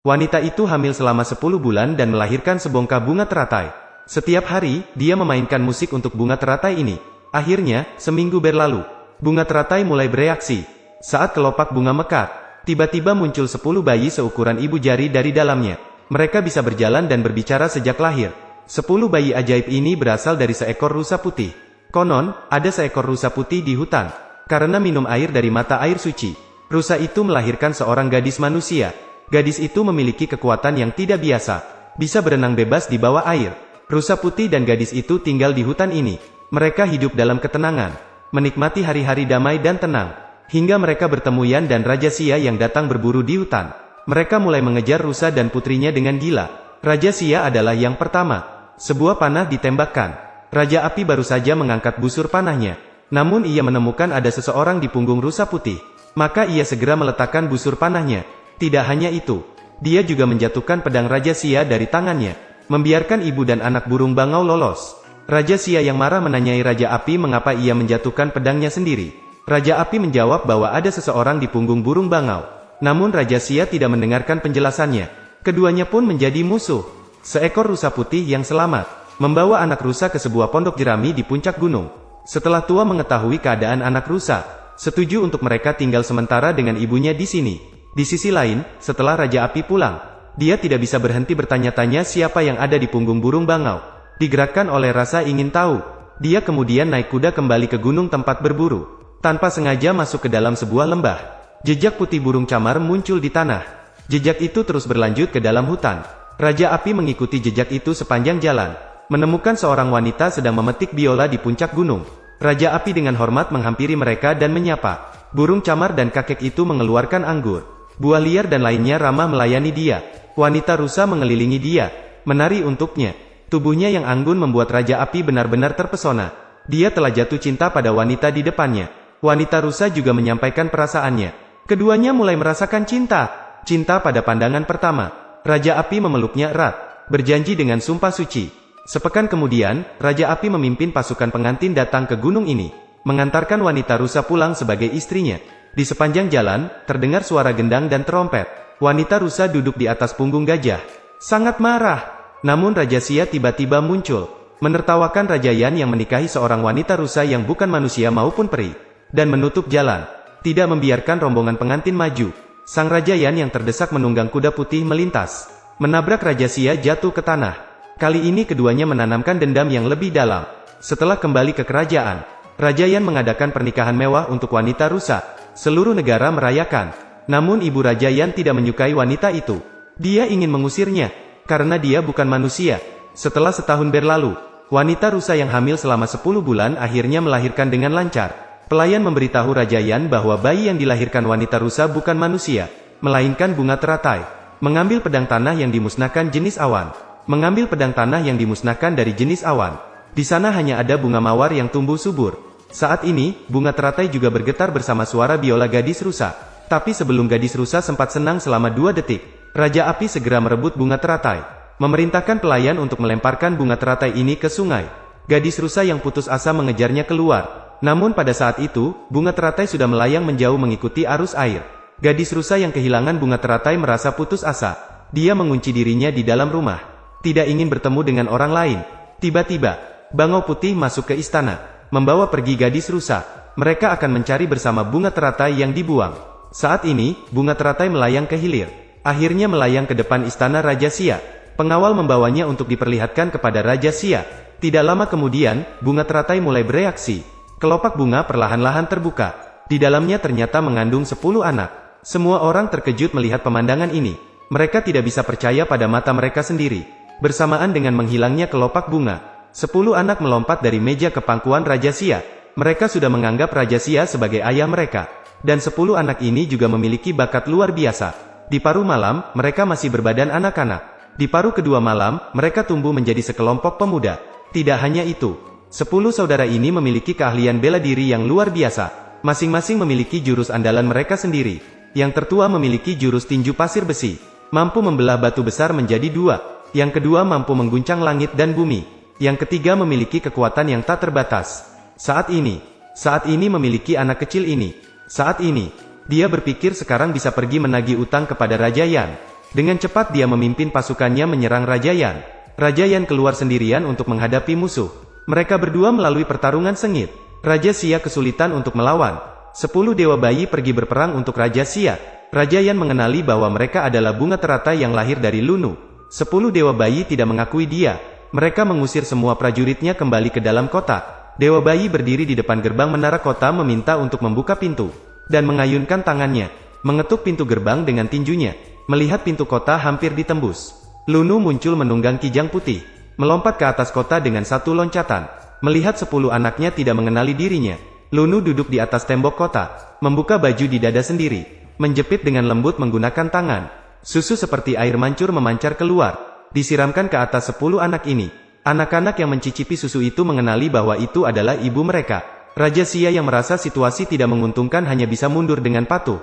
Wanita itu hamil selama 10 bulan dan melahirkan sebongkah bunga teratai. Setiap hari, dia memainkan musik untuk bunga teratai ini. Akhirnya, seminggu berlalu. Bunga teratai mulai bereaksi. Saat kelopak bunga mekar, tiba-tiba muncul 10 bayi seukuran ibu jari dari dalamnya. Mereka bisa berjalan dan berbicara sejak lahir. 10 bayi ajaib ini berasal dari seekor rusa putih. Konon, ada seekor rusa putih di hutan. Karena minum air dari mata air suci, rusa itu melahirkan seorang gadis manusia. Gadis itu memiliki kekuatan yang tidak biasa. Bisa berenang bebas di bawah air. Rusa putih dan gadis itu tinggal di hutan ini. Mereka hidup dalam ketenangan, menikmati hari-hari damai dan tenang. Hingga mereka bertemu Yan dan Raja Sia yang datang berburu di hutan. Mereka mulai mengejar rusa dan putrinya dengan gila. Raja Sia adalah yang pertama. Sebuah panah ditembakkan. Raja Api baru saja mengangkat busur panahnya. Namun ia menemukan ada seseorang di punggung rusa putih. Maka ia segera meletakkan busur panahnya. Tidak hanya itu, dia juga menjatuhkan pedang Raja Sia dari tangannya, membiarkan ibu dan anak burung bangau lolos. Raja Sia yang marah menanyai Raja Api mengapa ia menjatuhkan pedangnya sendiri. Raja Api menjawab bahwa ada seseorang di punggung burung bangau. Namun Raja Sia tidak mendengarkan penjelasannya. Keduanya pun menjadi musuh. Seekor rusa putih yang selamat membawa anak rusa ke sebuah pondok jerami di puncak gunung. Setelah tua mengetahui keadaan anak rusa, setuju untuk mereka tinggal sementara dengan ibunya di sini. Di sisi lain, setelah Raja Api pulang, dia tidak bisa berhenti bertanya-tanya siapa yang ada di punggung burung bangau. Digerakkan oleh rasa ingin tahu, dia kemudian naik kuda kembali ke gunung tempat berburu. Tanpa sengaja masuk ke dalam sebuah lembah. Jejak putih burung camar muncul di tanah. Jejak itu terus berlanjut ke dalam hutan. Raja Api mengikuti jejak itu sepanjang jalan, menemukan seorang wanita sedang memetik biola di puncak gunung. Raja Api dengan hormat menghampiri mereka dan menyapa. Burung camar dan kakek itu mengeluarkan anggur, buah liar dan lainnya ramah melayani dia. Wanita rusa mengelilingi dia, menari untuknya. Tubuhnya yang anggun membuat Raja Api benar-benar terpesona. Dia telah jatuh cinta pada wanita di depannya. Wanita rusa juga menyampaikan perasaannya. Keduanya mulai merasakan cinta. Cinta pada pandangan pertama. Raja Api memeluknya erat, berjanji dengan sumpah suci. Sepekan kemudian, Raja Api memimpin pasukan pengantin datang ke gunung ini, mengantarkan wanita rusa pulang sebagai istrinya. Di sepanjang jalan, terdengar suara gendang dan trompet. Wanita rusa duduk di atas punggung gajah, sangat marah. Namun Raja Sia tiba-tiba muncul, menertawakan Raja Yan yang menikahi seorang wanita rusa yang bukan manusia maupun peri, dan menutup jalan, tidak membiarkan rombongan pengantin maju. Sang Raja Yan yang terdesak menunggang kuda putih melintas, menabrak Raja Sia jatuh ke tanah. Kali ini keduanya menanamkan dendam yang lebih dalam. Setelah kembali ke kerajaan, Raja Yan mengadakan pernikahan mewah untuk wanita rusa. Seluruh negara merayakan. Namun ibu Raja Yan tidak menyukai wanita itu. Dia ingin mengusirnya, karena dia bukan manusia. Setelah setahun berlalu, wanita rusa yang hamil selama 10 bulan akhirnya melahirkan dengan lancar. Pelayan memberitahu Raja Yan bahwa bayi yang dilahirkan wanita rusa bukan manusia, melainkan bunga teratai. Mengambil pedang tanah yang dimusnahkan jenis awan. Mengambil pedang tanah yang dimusnahkan dari jenis awan. Di sana hanya ada bunga mawar yang tumbuh subur. Saat ini, bunga teratai juga bergetar bersama suara biola gadis rusa. Tapi sebelum gadis rusa sempat senang selama 2 detik, Raja Api segera merebut bunga teratai. Memerintahkan pelayan untuk melemparkan bunga teratai ini ke sungai. Gadis rusa yang putus asa mengejarnya keluar. Namun pada saat itu, bunga teratai sudah melayang menjauh mengikuti arus air. Gadis rusa yang kehilangan bunga teratai merasa putus asa. Dia mengunci dirinya di dalam rumah. Tidak ingin bertemu dengan orang lain. Tiba-tiba, bangau putih masuk ke istana, membawa pergi gadis rusa. Mereka akan mencari bersama bunga teratai yang dibuang. Saat ini, bunga teratai melayang ke hilir. Akhirnya melayang ke depan istana Raja Sia. Pengawal membawanya untuk diperlihatkan kepada Raja Sia. Tidak lama kemudian, bunga teratai mulai bereaksi. Kelopak bunga perlahan-lahan terbuka. Di dalamnya ternyata mengandung 10 anak. Semua orang terkejut melihat pemandangan ini. Mereka tidak bisa percaya pada mata mereka sendiri. Bersamaan dengan menghilangnya kelopak bunga, 10 anak melompat dari meja ke pangkuan Raja Sia. Mereka sudah menganggap Raja Sia sebagai ayah mereka. Dan 10 anak ini juga memiliki bakat luar biasa. Di paruh malam, mereka masih berbadan anak-anak. Di paruh kedua malam, mereka tumbuh menjadi sekelompok pemuda. Tidak hanya itu, 10 saudara ini memiliki keahlian bela diri yang luar biasa. Masing-masing memiliki jurus andalan mereka sendiri. Yang tertua memiliki jurus tinju pasir besi, mampu membelah batu besar menjadi 2. Yang kedua mampu mengguncang langit dan bumi. Yang ketiga memiliki kekuatan yang tak terbatas. Saat ini memiliki anak kecil ini. Saat ini, dia berpikir sekarang bisa pergi menagih utang kepada Raja Yan. Dengan cepat dia memimpin pasukannya menyerang Raja Yan. Raja Yan keluar sendirian untuk menghadapi musuh. Mereka berdua melalui pertarungan sengit. Raja Xia kesulitan untuk melawan. 10 dewa bayi pergi berperang untuk Raja Xia. Raja Yan mengenali bahwa mereka adalah bunga teratai yang lahir dari Lunu. 10 dewa bayi tidak mengakui dia. Mereka mengusir semua prajuritnya kembali ke dalam kota. Dewa bayi berdiri di depan gerbang menara kota meminta untuk membuka pintu. Dan mengayunkan tangannya. Mengetuk pintu gerbang dengan tinjunya. Melihat pintu kota hampir ditembus. Lunu muncul menunggang kijang putih. Melompat ke atas kota dengan satu loncatan. Melihat 10 anaknya tidak mengenali dirinya. Lunu duduk di atas tembok kota. Membuka baju di dada sendiri. Menjepit dengan lembut menggunakan tangan. Susu seperti air mancur memancar keluar. Disiramkan ke atas 10 anak ini. Anak-anak yang mencicipi susu itu mengenali bahwa itu adalah ibu mereka. Raja Xia yang merasa situasi tidak menguntungkan hanya bisa mundur dengan patuh.